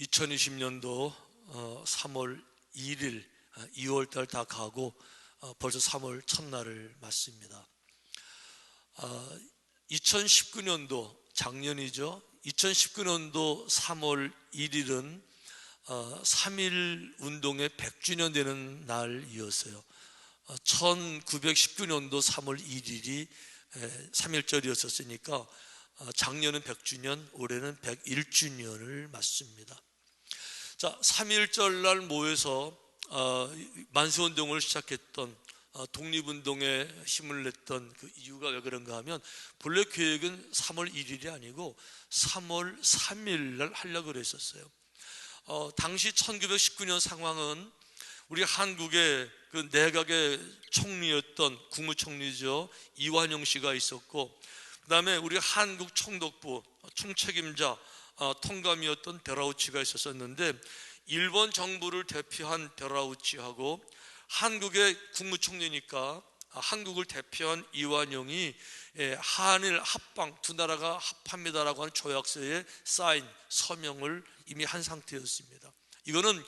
2020년도 3월 1일 2월달 다 가고 벌써 3월 첫날을 맞습니다. 2019년도 작년이죠. 2019년도 3월 1일은 3.1 운동의 100주년 되는 날이었어요. 1919년도 3월 1일이 3.1절이었으니까 작년은 100주년, 올해는 101주년을 맞습니다. 자, 3.1절 날 모여서 만세운동을 시작했던 독립운동에 힘을 냈던 그 이유가 왜 그런가 하면 본래 계획은 3월 1일이 아니고 3월 3일 날 하려고 그랬었어요. 당시 1919년 상황은 우리 한국의 그 내각의 총리였던 국무총리죠. 이완용 씨가 있었고, 그 다음에 우리 한국 총독부 총책임자 통감이었던 데라우치가 있었는데, 일본 정부를 대표한 데라우치하고 한국의 국무총리니까 한국을 대표한 이완용이 한일 합방, 두 나라가 합합니다라고 하는 조약서에 사인, 서명을 이미 한 상태였습니다. 이거는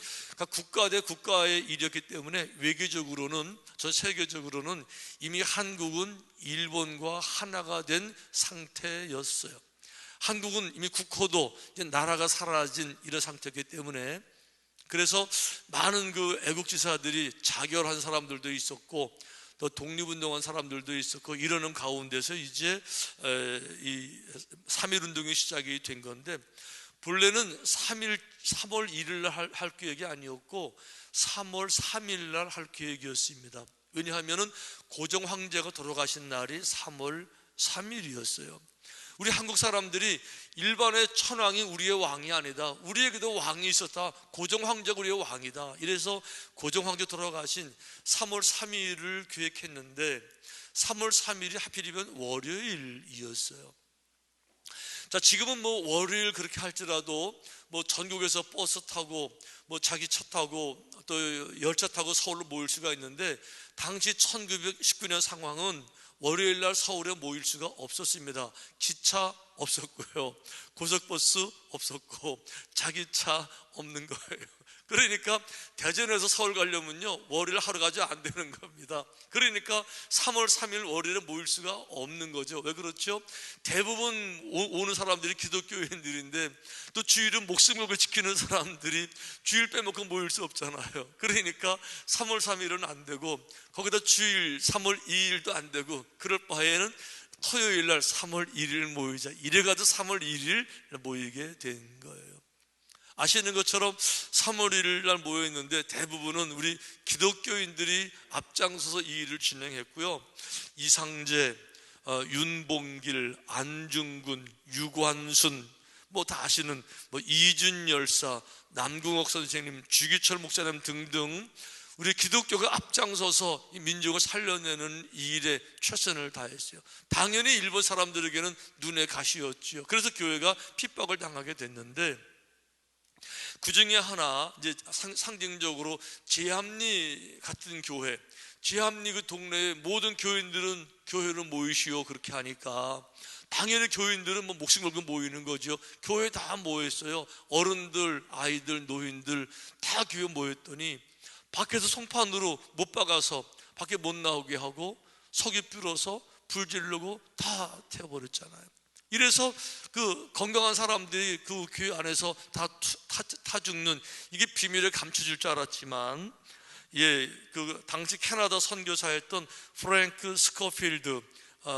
국가 대 국가의 일이었기 때문에 외교적으로는, 전 세계적으로는 이미 한국은 일본과 하나가 된 상태였어요. 한국은 이미 국호도 이제 나라가 사라진 이런 상태였기 때문에, 그래서 많은 그 애국지사들이 자결한 사람들도 있었고 또 독립운동한 사람들도 있었고, 이러는 가운데서 이제 이 3.1 운동이 시작이 된 건데, 본래는 3월 1일 날 할 계획이 아니었고 3월 3일 날 할 계획이었습니다. 왜냐하면 고종 황제가 돌아가신 날이 3월 3일이었어요. 우리 한국 사람들이 일반의 천왕이 우리의 왕이 아니다, 우리에게도 왕이 있었다, 고종 황제가 우리의 왕이다, 이래서 고종 황제 돌아가신 3월 3일을 기획했는데 3월 3일이 하필이면 월요일이었어요. 자, 지금은 뭐 월요일 그렇게 할지라도 뭐 전국에서 버스 타고 뭐 자기 차 타고 또 열차 타고 서울로 모일 수가 있는데, 당시 1919년 상황은 월요일 날 서울에 모일 수가 없었습니다. 기차 없었고요, 고속버스 없었고 자기 차 없는 거예요. 그러니까 대전에서 서울 가려면요 월요일 하루가지 안 되는 겁니다. 그러니까 3월 3일 월요일에 모일 수가 없는 거죠. 왜 그렇죠? 대부분 오는 사람들이 기독교인들인데 또 주일은 목숨 걸고 지키는 사람들이 주일 빼먹고 모일 수 없잖아요. 그러니까 3월 3일은 안 되고, 거기다 주일 3월 2일도 안 되고, 그럴 바에는 토요일 날 3월 1일 모이자, 이래가지고 3월 1일 모이게 된 거예요. 아시는 것처럼 3월 1일 날 모여있는데 대부분은 우리 기독교인들이 앞장서서 이 일을 진행했고요. 이상재, 윤봉길, 안중근, 유관순, 뭐 다 아시는 뭐 이준 열사, 남궁옥 선생님, 주기철 목사님 등등 우리 기독교가 앞장서서 이 민족을 살려내는 이 일에 최선을 다했어요. 당연히 일본 사람들에게는 눈의 가시였죠. 그래서 교회가 핍박을 당하게 됐는데, 그 중에 하나, 이제 상징적으로 제합리 같은 교회, 제합리 그 동네에 모든 교인들은 교회로 모이시오 그렇게 하니까 당연히 교인들은 뭐 목숨 걸고 모이는 거죠. 교회에 다 모였어요. 어른들, 아이들, 노인들 다 교회에 모였더니 밖에서 송판으로 못 박아서 밖에 못 나오게 하고 석유 뿌려서 불 지르고 다 태워버렸잖아요. 이래서 그 건강한 사람들이 그 교회 안에서 다 죽는, 이게 비밀을 감춰줄 줄 알았지만, 그 당시 캐나다 선교사였던 프랭크 스코필드,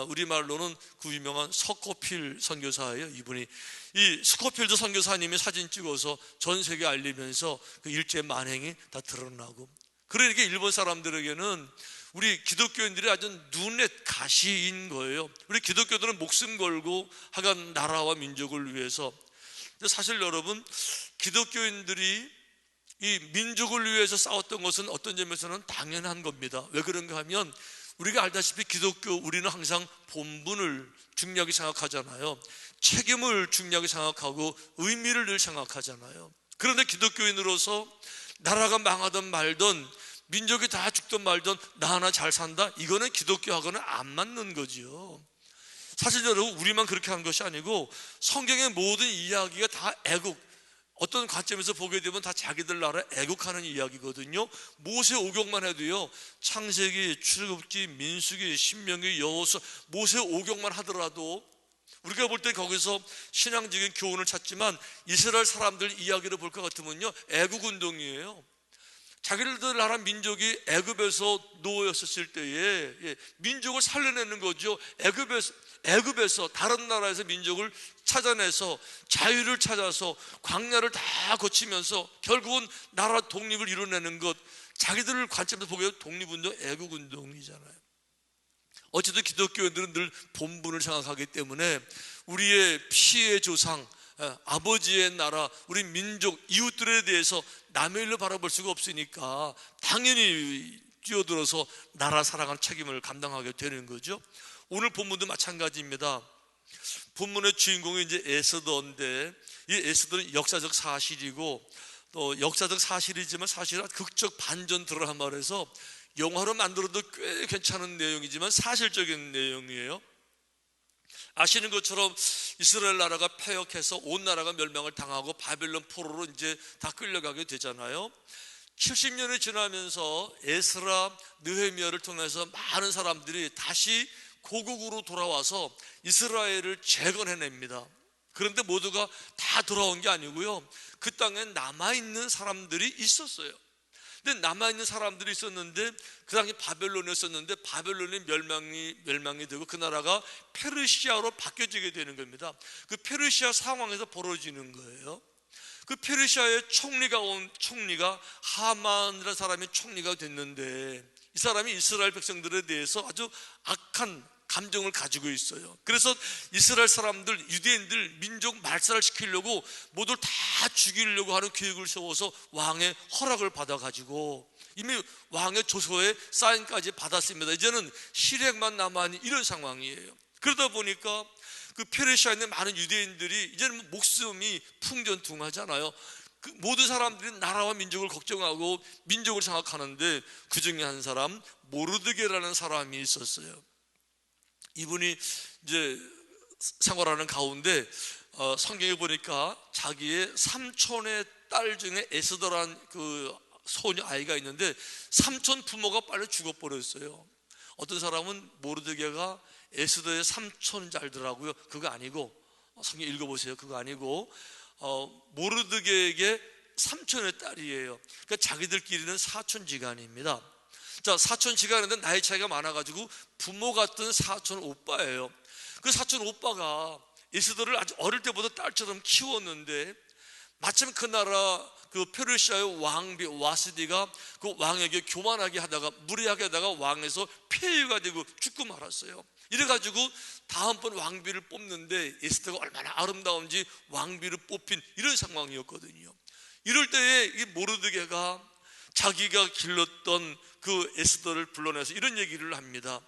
우리말로는 그 유명한 서코필 선교사예요. 이분이, 이 스코필드 선교사님이 사진 찍어서 전 세계에 알리면서 그 일제 만행이 다 드러나고, 그러니까 일본 사람들에게는 우리 기독교인들이 아주 눈의 가시인 거예요. 우리 기독교들은 목숨 걸고 하간 나라와 민족을 위해서. 근데 사실 여러분, 기독교인들이 이 민족을 위해서 싸웠던 것은 어떤 점에서는 당연한 겁니다. 왜 그런가 하면 우리가 알다시피 기독교, 우리는 항상 본분을 중요하게 생각하잖아요. 책임을 중요하게 생각하고 의미를 늘 생각하잖아요. 그런데 기독교인으로서 나라가 망하든 말든, 민족이 다 죽든 말든 나 하나 잘 산다, 이거는 기독교하고는 안 맞는 거지요. 사실 여러분, 우리만 그렇게 한 것이 아니고 성경의 모든 이야기가 다 애국, 어떤 관점에서 보게 되면 다 자기들 나라 애국하는 이야기거든요. 모세 오경만 해도요, 창세기, 출애굽기, 민수기, 신명기, 여호수아, 모세 오경만 하더라도 우리가 볼 때 거기서 신앙적인 교훈을 찾지만 이스라엘 사람들 이야기를 볼 것 같으면요, 애국운동이에요. 자기들 나라 민족이 애굽에서 노예였을 때에 민족을 살려내는 거죠. 애굽에서 다른 나라에서 민족을 찾아내서 자유를 찾아서 광야를 다 거치면서 결국은 나라 독립을 이뤄내는 것, 자기들을 관점에서 보게 독립운동, 애국운동이잖아요. 어쨌든 기독교인들은 늘 본분을 생각하기 때문에 우리의 피의 조상, 아버지의 나라, 우리 민족, 이웃들에 대해서 남의 일로 바라볼 수가 없으니까 당연히 뛰어들어서 나라 사랑할 책임을 감당하게 되는 거죠. 오늘 본문도 마찬가지입니다. 본문의 주인공이 이제 에스더인데, 이 에스더는 역사적 사실이고 또 역사적 사실이지만 사실은 극적 반전 드라마 말해서 영화로 만들어도 꽤 괜찮은 내용이지만 사실적인 내용이에요. 아시는 것처럼 이스라엘 나라가 패역해서 온 나라가 멸망을 당하고 바벨론 포로로 이제 다 끌려가게 되잖아요. 70년이 지나면서 에스라, 느헤미야를 통해서 많은 사람들이 다시 고국으로 돌아와서 이스라엘을 재건해냅니다. 그런데 모두가 다 돌아온 게 아니고요, 그 땅에 남아있는 사람들이 있었어요. 근데 남아있는 사람들이 있었는데 그 당시 바벨론이었었는데 바벨론이 멸망이 되고 그 나라가 페르시아로 바뀌어지게 되는 겁니다. 그 페르시아 상황에서 벌어지는 거예요. 그 페르시아의 총리가 하만이라는 사람이 총리가 됐는데 이 사람이 이스라엘 백성들에 대해서 아주 악한 감정을 가지고 있어요. 그래서 이스라엘 사람들, 유대인들 민족 말살을 시키려고 모두 다 죽이려고 하는 계획을 세워서 왕의 허락을 받아가지고 이미 왕의 조서에 사인까지 받았습니다. 이제는 실행만 남아있는 이런 상황이에요. 그러다 보니까 그 페르시아에 있는 많은 유대인들이 이제는 목숨이 풍전등하잖아요. 그 모든 사람들이 나라와 민족을 걱정하고 민족을 생각하는데 그 중에 한 사람, 모르드게라는 사람이 있었어요. 이분이 이제 생활하는 가운데 성경에 보니까 자기의 삼촌의 딸 중에 에스더란 그 소녀 아이가 있는데 삼촌 부모가 빨리 죽어버렸어요. 어떤 사람은 모르드게가 에스더의 삼촌인 줄 알더라고요. 그거 아니고, 성경 읽어보세요. 그거 아니고 모르드게에게 삼촌의 딸이에요. 그러니까 자기들끼리는 사촌지간입니다. 자, 사촌지간인데 나이 차이가 많아가지고 부모 같은 사촌 오빠예요. 그 사촌 오빠가 에스더를 아주 어릴 때부터 딸처럼 키웠는데 마침 그 나라 그 페르시아의 왕비 와스디가 그 왕에게 교만하게 하다가 무례하게 하다가 왕에서 폐위가 되고 죽고 말았어요. 이래가지고 다음번 왕비를 뽑는데 에스더가 얼마나 아름다운지 왕비를 뽑힌 이런 상황이었거든요. 이럴 때에 이 모르드게가 자기가 길렀던 그 에스더를 불러내서 이런 얘기를 합니다.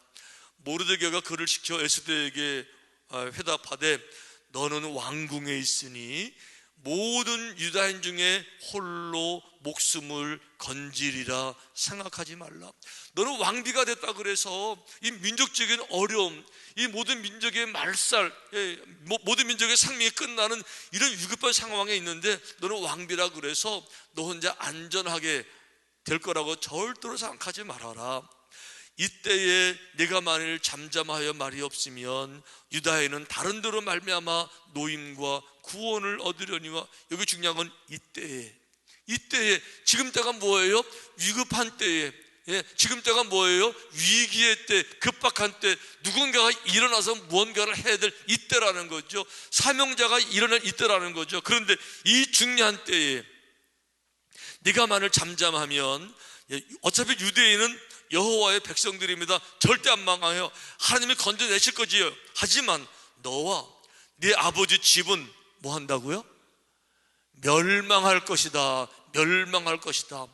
모르드게가 그를 시켜 에스더에게 회답하되 너는 왕궁에 있으니 모든 유다인 중에 홀로 목숨을 건지리라 생각하지 말라. 너는 왕비가 됐다 그래서 이 민족적인 어려움, 이 모든 민족의 말살, 모든 민족의 생명이 끝나는 이런 위급한 상황에 있는데 너는 왕비라 그래서 너 혼자 안전하게 될 거라고 절대로 생각하지 말아라. 이때에 네가 만일 잠잠하여 말이 없으면 유다인은 다른 데로 말미암아 노임과 구원을 얻으려니와. 여기 중요한 건 이때에 지금 때가 뭐예요? 위급한 때에, 지금 때가 뭐예요? 위기의 때, 급박한 때, 누군가가 일어나서 무언가를 해야 될 이때라는 거죠. 사명자가 일어날 이때라는 거죠. 그런데 이 중요한 때에 네가 만일 잠잠하면, 어차피 유대인은 여호와의 백성들입니다. 절대 안 망해요. 하나님이 건져내실 거지요. 하지만 너와 네 아버지 집은 뭐 한다고요? 멸망할 것이다. 멸망할 것이다.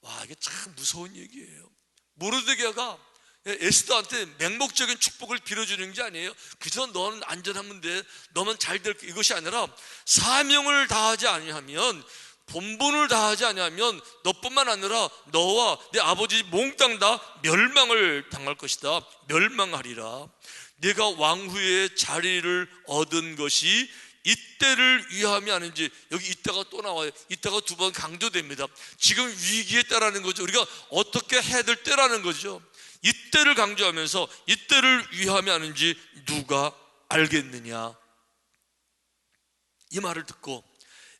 와, 이게 참 무서운 얘기예요. 모르드게가 에스더한테 맹목적인 축복을 빌어주는 게 아니에요. 그저 너는 안전하면 돼, 너만 잘 될 이것이 아니라 사명을 다하지 아니하면, 본분을 다하지 아니하면 너뿐만 아니라 너와 내 아버지 몽땅 다 멸망을 당할 것이다. 멸망하리라. 네가 왕후의 자리를 얻은 것이 이때를 위함이 아닌지, 여기 이때가 또 나와요. 이때가 두 번 강조됩니다. 지금 위기에 때라는 거죠. 우리가 어떻게 해야 될 때라는 거죠. 이때를 강조하면서 이때를 위함이 아닌지 누가 알겠느냐. 이 말을 듣고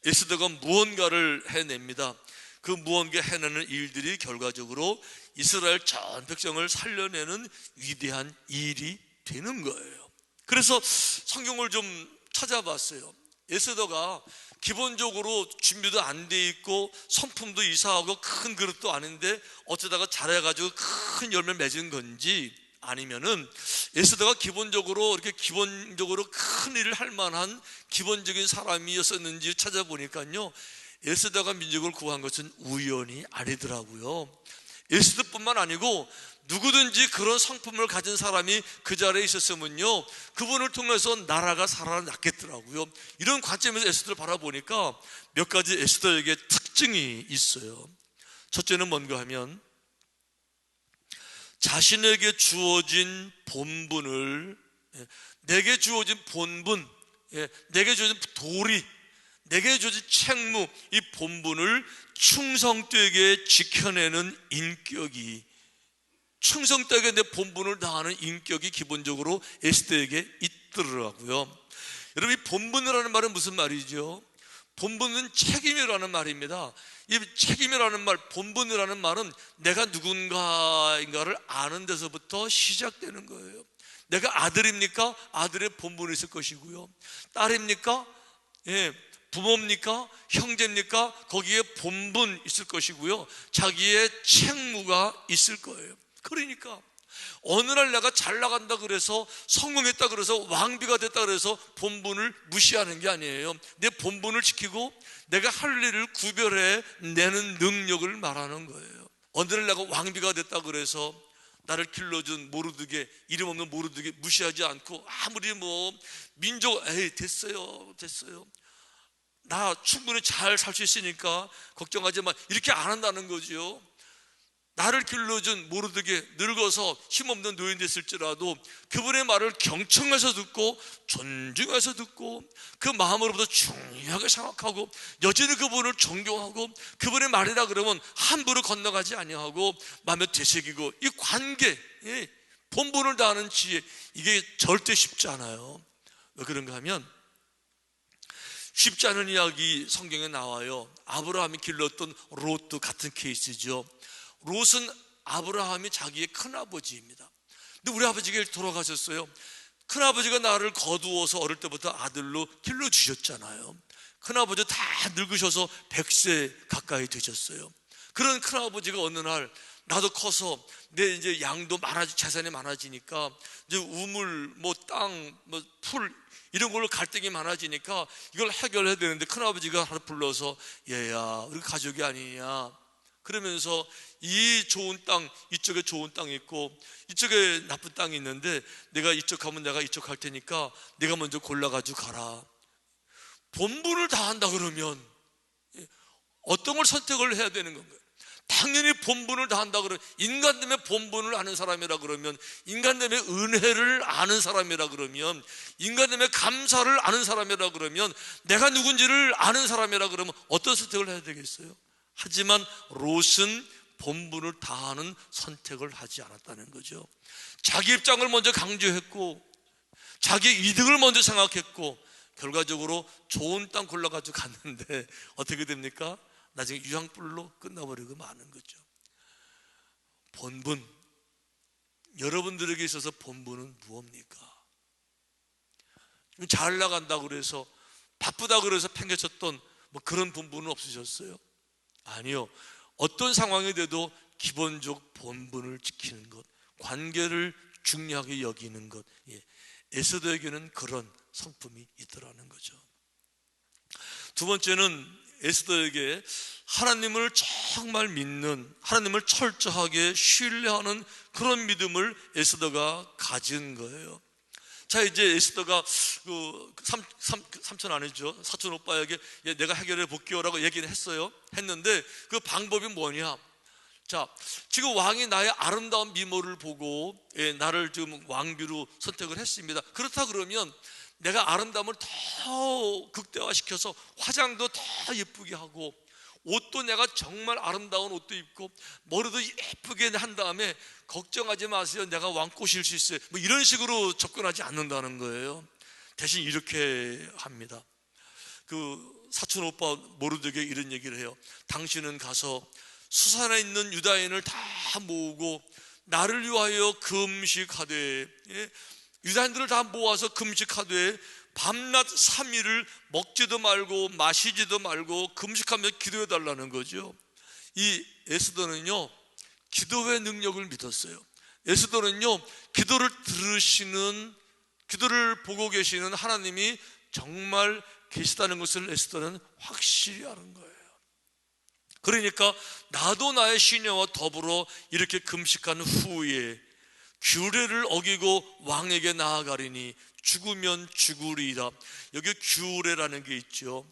에스더가 무언가를 해냅니다. 그 무언가 해내는 일들이 결과적으로 이스라엘 전 백성을 살려내는 위대한 일이 되는 거예요. 그래서 성경을 좀 찾아봤어요. 에스더가 기본적으로 준비도 안 돼 있고 성품도 이상하고 큰 그릇도 아닌데 어쩌다가 잘해가지고 큰 열매를 맺은 건지, 아니면은 에스더가 기본적으로 이렇게 기본적으로 큰 일을 할 만한 기본적인 사람이었었는지 찾아보니까요, 에스더가 민족을 구한 것은 우연이 아니더라고요. 에스더뿐만 아니고 누구든지 그런 성품을 가진 사람이 그 자리에 있었으면요, 그분을 통해서 나라가 살아났겠더라고요. 이런 관점에서 에스더를 바라보니까 몇 가지 에스더에게 특징이 있어요. 첫째는 뭔가 하면 자신에게 주어진 본분을, 내게 주어진 본분, 내게 주어진 도리, 내게 주어진 책무, 이 본분을 충성되게 지켜내는 인격이, 충성되게 내 본분을 다하는 인격이 기본적으로 에스더에게 있더라고요. 여러분, 이 본분이라는 말은 무슨 말이죠? 본분은 책임이라는 말입니다. 이 책임이라는 말, 본분이라는 말은 내가 누군가인가를 아는 데서부터 시작되는 거예요. 내가 아들입니까? 아들의 본분이 있을 것이고요. 딸입니까? 부모입니까? 형제입니까? 거기에 본분 있을 것이고요. 자기의 책무가 있을 거예요. 그러니까 어느 날 내가 잘 나간다 그래서, 성공했다 그래서, 왕비가 됐다 그래서 본분을 무시하는 게 아니에요. 내 본분을 지키고 내가 할 일을 구별해 내는 능력을 말하는 거예요. 어느 날 내가 왕비가 됐다 그래서 나를 길러준 모르드게, 이름 없는 모르드게 무시하지 않고, 아무리 민족, 됐어요 나 충분히 잘 살 수 있으니까 걱정하지 마, 이렇게 안 한다는 거죠. 나를 길러준 모르드게 늙어서 힘없는 노인 됐을지라도 그분의 말을 경청해서 듣고 존중해서 듣고 그 마음으로부터 중요하게 생각하고 여전히 그분을 존경하고 그분의 말이라 그러면 함부로 건너가지 아니하고 마음에 되새기고, 이 관계, 본분을 다하는 지혜, 이게 절대 쉽지 않아요. 왜 그런가 하면 쉽지 않은 이야기 성경에 나와요. 아브라함이 길렀던 롯도 같은 케이스죠. 롯은 아브라함이 자기의 큰아버지입니다. 근데 우리 아버지가 돌아가셨어요. 큰아버지가 나를 거두어서 어릴 때부터 아들로 길러주셨잖아요. 큰아버지 다 늙으셔서 100세 가까이 되셨어요. 그런 큰아버지가 어느 날 나도 커서 내 이제 양도 재산이 많아지니까 이제 우물, 땅, 풀 이런 걸로 갈등이 많아지니까 이걸 해결해야 되는데 큰아버지가 하나 불러서, 얘야, 우리 가족이 아니냐, 그러면서 이 좋은 땅, 이쪽에 좋은 땅이 있고 이쪽에 나쁜 땅이 있는데 내가 이쪽 가면 내가 이쪽 갈 테니까 내가 먼저 골라가지고 가라. 본분을 다한다 그러면 어떤 걸 선택을 해야 되는 건가요? 당연히 본분을 다한다 그러면, 인간됨의 본분을 아는 사람이라 그러면, 인간됨의 은혜를 아는 사람이라 그러면, 인간됨의 감사를 아는 사람이라 그러면, 내가 누군지를 아는 사람이라 그러면 어떤 선택을 해야 되겠어요? 하지만 롯은 본분을 다하는 선택을 하지 않았다는 거죠. 자기 입장을 먼저 강조했고 자기 이득을 먼저 생각했고 결과적으로 좋은 땅 골라가지고 갔는데 어떻게 됩니까? 나중에 유황불로 끝나버리고 마는 거죠. 본분, 여러분들에게 있어서 본분은 무엇입니까? 잘 나간다고 그래서, 바쁘다고 그래서 팽개쳤던 그런 본분은 없으셨어요? 아니요. 어떤 상황이 돼도 기본적 본분을 지키는 것, 관계를 중요하게 여기는 것, 에스더에게는 그런 성품이 있더라는 거죠. 두 번째는 에스더에게 하나님을 정말 믿는, 하나님을 철저하게 신뢰하는 그런 믿음을 에스더가 가진 거예요. 자, 이제 에스더가 삼촌 아니죠, 사촌 오빠에게 내가 해결해 볼게요라고 얘기를 했는데 그 방법이 뭐냐? 자, 지금 왕이 나의 아름다운 미모를 보고 나를 지금 왕비로 선택을 했습니다. 그렇다 그러면 내가 아름다움을 더 극대화시켜서 화장도 더 예쁘게 하고 옷도 내가 정말 아름다운 옷도 입고 머리도 예쁘게 한 다음에 걱정하지 마세요, 내가 왕 꼬실 수 있어요, 뭐 이런 식으로 접근하지 않는다는 거예요. 대신 이렇게 합니다. 그 사촌 오빠 모르드게 이런 얘기를 해요. 당신은 가서 수산에 있는 유다인을 다 모으고 나를 위하여 금식하되, 유다인들을 다 모아서 금식하되 밤낮 3일을 먹지도 말고 마시지도 말고 금식하며 기도해 달라는 거죠. 이 에스더는요, 기도의 능력을 믿었어요. 에스더는요, 기도를 들으시는, 기도를 보고 계시는 하나님이 정말 계시다는 것을 에스더는 확실히 아는 거예요. 그러니까 나도 나의 시녀와 더불어 이렇게 금식한 후에 규례를 어기고 왕에게 나아가리니 죽으면 죽으리이다. 여기 규례라는 게 있죠.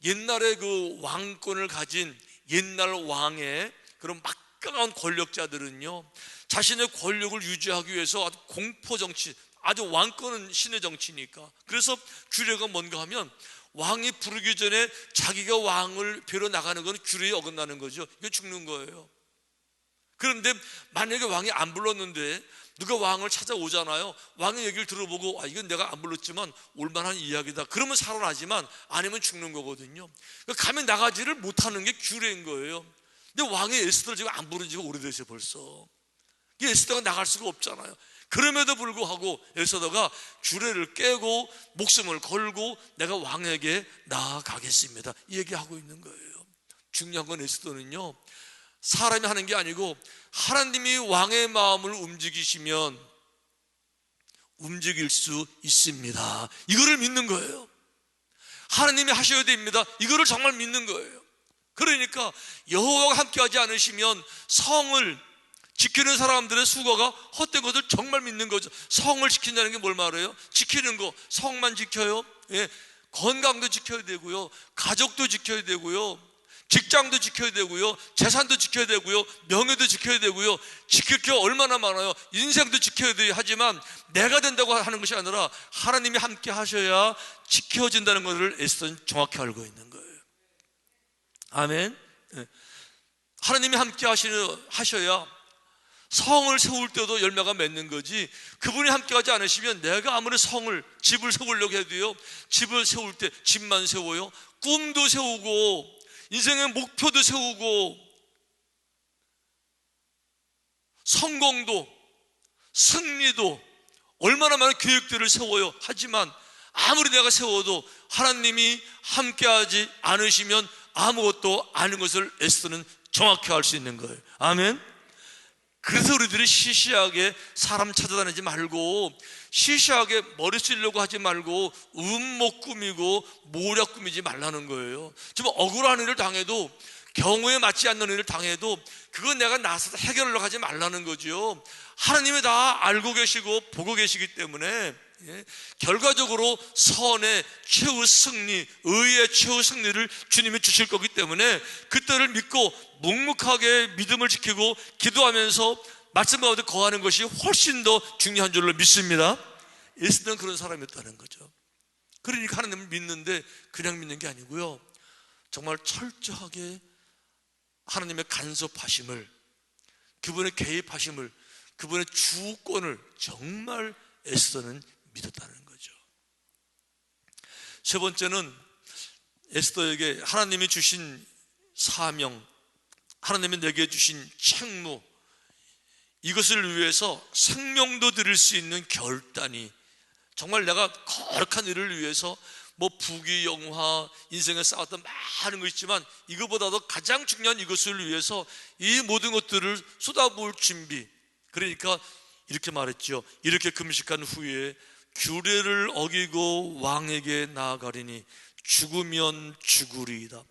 옛날에 그 왕권을 가진 옛날 왕의 그런 막강한 권력자들은요, 자신의 권력을 유지하기 위해서 아주 공포정치, 아주 왕권은 신의 정치니까, 그래서 규례가 뭔가 하면 왕이 부르기 전에 자기가 왕을 뵈러 나가는 건 규례에 어긋나는 거죠. 이게 죽는 거예요. 그런데 만약에 왕이 안 불렀는데 누가 왕을 찾아오잖아요. 왕의 얘기를 들어보고 이건 내가 안 불렀지만 올만한 이야기다, 그러면 살아나지만 아니면 죽는 거거든요. 그러니까 가면 나가지를 못하는 게 규례인 거예요. 근데 왕이 에스더를 지금 안 부른 지가 오래됐어요 벌써. 이 에스더가 나갈 수가 없잖아요. 그럼에도 불구하고 에스더가 규례를 깨고 목숨을 걸고 내가 왕에게 나아가겠습니다, 이 얘기하고 있는 거예요. 중요한 건 에스더는요, 사람이 하는 게 아니고 하나님이 왕의 마음을 움직이시면 움직일 수 있습니다, 이거를 믿는 거예요. 하나님이 하셔야 됩니다, 이거를 정말 믿는 거예요. 그러니까 여호와가 함께하지 않으시면 성을 지키는 사람들의 수고가 헛된 것을 정말 믿는 거죠. 성을 지킨다는 게 뭘 말해요? 지키는 거, 성만 지켜요? 건강도 지켜야 되고요, 가족도 지켜야 되고요, 직장도 지켜야 되고요, 재산도 지켜야 되고요, 명예도 지켜야 되고요. 지킬 게 얼마나 많아요. 인생도 지켜야 돼요. 하지만 내가 된다고 하는 것이 아니라 하나님이 함께 하셔야 지켜진다는 것을 에스더는 정확히 알고 있는 거예요. 아멘. 하나님이 함께 하셔야 성을 세울 때도 열매가 맺는 거지, 그분이 함께하지 않으시면 내가 아무리 집을 세우려고 해도요, 집을 세울 때 집만 세워요? 꿈도 세우고 인생의 목표도 세우고 성공도 승리도 얼마나 많은 계획들을 세워요. 하지만 아무리 내가 세워도 하나님이 함께하지 않으시면 아무것도 아닌 것을 에스더는 정확히 알 수 있는 거예요. 아멘. 그래서 우리들이 시시하게 사람 찾아다니지 말고, 시시하게 머리 쓰려고 하지 말고 음모 꾸미고 모략 꾸미지 말라는 거예요. 좀 억울한 일을 당해도, 경우에 맞지 않는 일을 당해도 그건 내가 나서서 해결하려고 하지 말라는 거죠. 하나님이 다 알고 계시고 보고 계시기 때문에 결과적으로 선의 최후 승리, 의의 최후 승리를 주님이 주실 거기 때문에 그때를 믿고 묵묵하게 믿음을 지키고 기도하면서 말씀 가운데 거하는 것이 훨씬 더 중요한 줄로 믿습니다. 에스더는 그런 사람이었다는 거죠. 그러니까 하나님을 믿는데 그냥 믿는 게 아니고요, 정말 철저하게 하나님의 간섭하심을, 그분의 개입하심을, 그분의 주권을 정말 에스더는 믿었다는 거죠. 세 번째는 에스더에게 하나님이 주신 사명, 하나님이 내게 주신 책무, 이것을 위해서 생명도 드릴 수 있는 결단이, 정말 내가 거룩한 일을 위해서 부귀영화, 인생에 쌓았던 많은 거 있지만 이것보다도 가장 중요한 이것을 위해서 이 모든 것들을 쏟아부을 준비. 그러니까 이렇게 말했죠. 이렇게 금식한 후에 규례를 어기고 왕에게 나아가리니 죽으면 죽으리이다.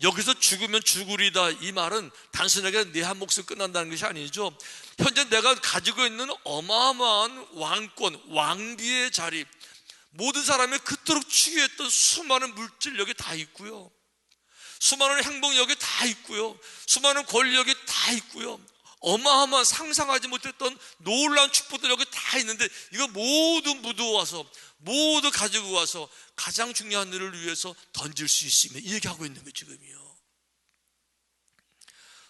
여기서 죽으면 죽으리다, 이 말은 단순하게 내 한 목숨 끝난다는 것이 아니죠. 현재 내가 가지고 있는 어마어마한 왕권, 왕비의 자리, 모든 사람이 그토록 추구했던 수많은 물질력이 다 있고요, 수많은 행복력이 다 있고요, 수많은 권력이 다 있고요, 어마어마한 상상하지 못했던 놀라운 축복들이 여기 다 있는데 이거 모두 묻어와서, 모두 가지고 와서 가장 중요한 일을 위해서 던질 수 있으면, 이 얘기하고 있는 게 지금이요.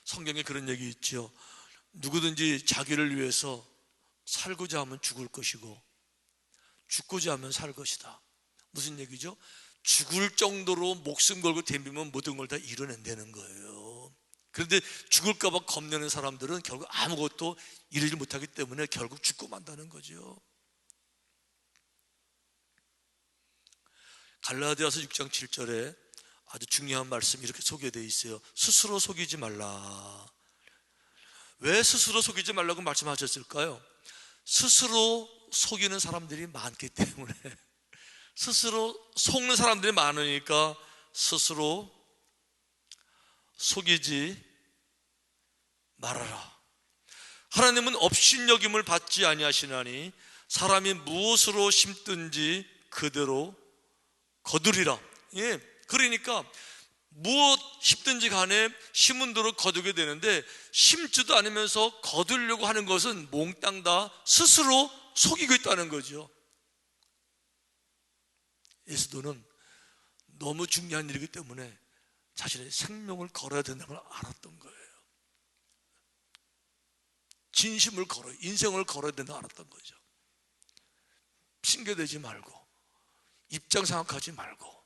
성경에 그런 얘기 있죠. 누구든지 자기를 위해서 살고자 하면 죽을 것이고 죽고자 하면 살 것이다. 무슨 얘기죠? 죽을 정도로 목숨 걸고 덤비면 모든 걸 다 이뤄낸다는 거예요. 그런데 죽을까 봐 겁내는 사람들은 결국 아무것도 이루지 못하기 때문에 결국 죽고 만다는 거죠. 갈라디아서 6장 7절에 아주 중요한 말씀이 이렇게 소개되어 있어요. 스스로 속이지 말라. 왜 스스로 속이지 말라고 말씀하셨을까요? 스스로 속이는 사람들이 많기 때문에, 스스로 속는 사람들이 많으니까 스스로 속이지 말아라. 하나님은 업신여김을 받지 아니하시나니 사람이 무엇으로 심든지 그대로 거두리라. 예, 그러니까 무엇 심든지 간에 심은 대로 거두게 되는데, 심지도 않으면서 거두려고 하는 것은 몽땅 다 스스로 속이고 있다는 거죠. 예수도는 너무 중요한 일이기 때문에 자신의 생명을 걸어야 된다는 걸 알았던 거예요. 진심을 걸어요. 인생을 걸어야 된다고 알았던 거죠. 핑계대지 말고 입장 생각하지 말고.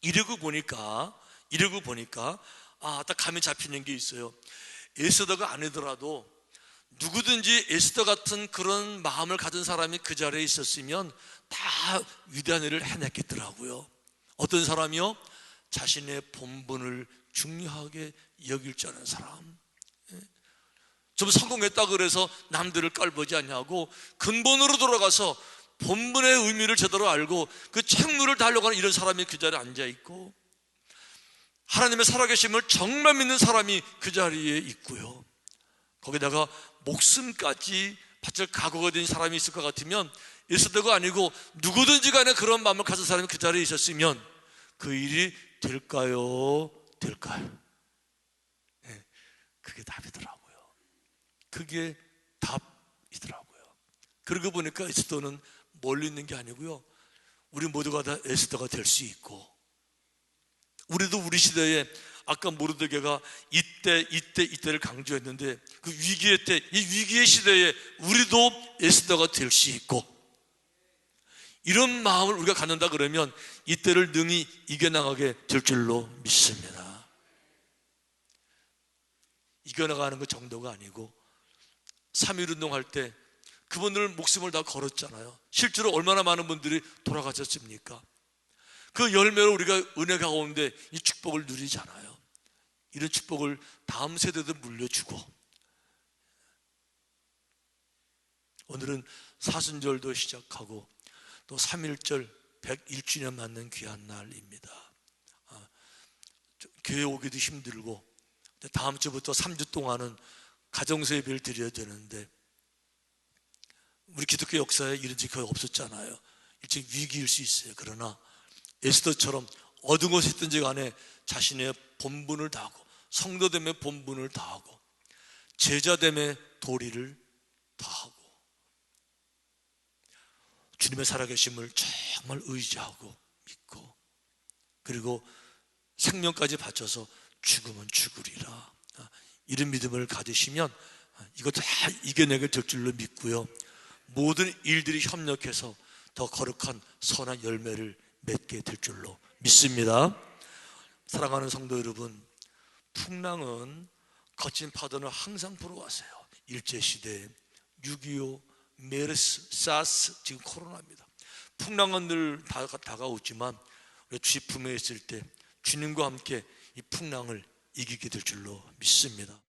이러고 보니까 딱 감이 잡히는 게 있어요. 에스더가 아니더라도 누구든지 에스더 같은 그런 마음을 가진 사람이 그 자리에 있었으면 다 위대한 일을 해냈겠더라고요. 어떤 사람이요? 자신의 본분을 중요하게 여길 줄 아는 사람. 좀 성공했다 그래서 남들을 깔보지 않냐고 근본으로 돌아가서 본분의 의미를 제대로 알고 그 책무를 다하려고 하는 이런 사람이 그 자리에 앉아있고, 하나님의 살아계심을 정말 믿는 사람이 그 자리에 있고요, 거기다가 목숨까지 바칠 각오가 된 사람이 있을 것 같으면, 에스더가 아니고 누구든지 간에 그런 마음을 가진 사람이 그 자리에 있었으면 그 일이 될까요? 네, 그게 답이더라고요. 그게 답이더라고요. 그러고 보니까 에스더는 멀리 있는 게 아니고요, 우리 모두가 다 에스더가 될 수 있고, 우리도 우리 시대에 아까 모르드게가 이때를 강조했는데, 그 위기의 때, 이 위기의 시대에 우리도 에스더가 될 수 있고, 이런 마음을 우리가 갖는다 그러면 이때를 능히 이겨나가게 될 줄로 믿습니다. 이겨나가는 그 정도가 아니고, 3.1운동 할 때 그분들 목숨을 다 걸었잖아요. 실제로 얼마나 많은 분들이 돌아가셨습니까? 그 열매로 우리가 은혜 가운데 이 축복을 누리잖아요. 이런 축복을 다음 세대도 물려주고, 오늘은 사순절도 시작하고 또 3.1절 101주년 맞는 귀한 날입니다. 교회 오기도 힘들고, 다음 주부터 3주 동안은 가정서 예배를 드려야 되는데, 우리 기독교 역사에 이런 적이 거의 없었잖아요. 일종의 위기일 수 있어요. 그러나 에스더처럼 어떤 것이 있든지 간에 자신의 본분을 다하고, 성도됨의 본분을 다하고, 제자됨의 도리를 다하고, 주님의 살아계심을 정말 의지하고 믿고, 그리고 생명까지 바쳐서 죽으면 죽으리라, 이런 믿음을 가지시면 이것도 다 이겨내게 될 줄로 믿고요, 모든 일들이 협력해서 더 거룩한 선한 열매를 맺게 될 줄로 믿습니다. 사랑하는 성도 여러분, 풍랑은 거친 파도는 항상 불어왔어요. 일제시대, 6.25, 메르스, 사스, 지금 코로나입니다. 풍랑은 늘 다가오지만 우리가 주의 품에 있을 때 주님과 함께 이 풍랑을 이기게 될 줄로 믿습니다.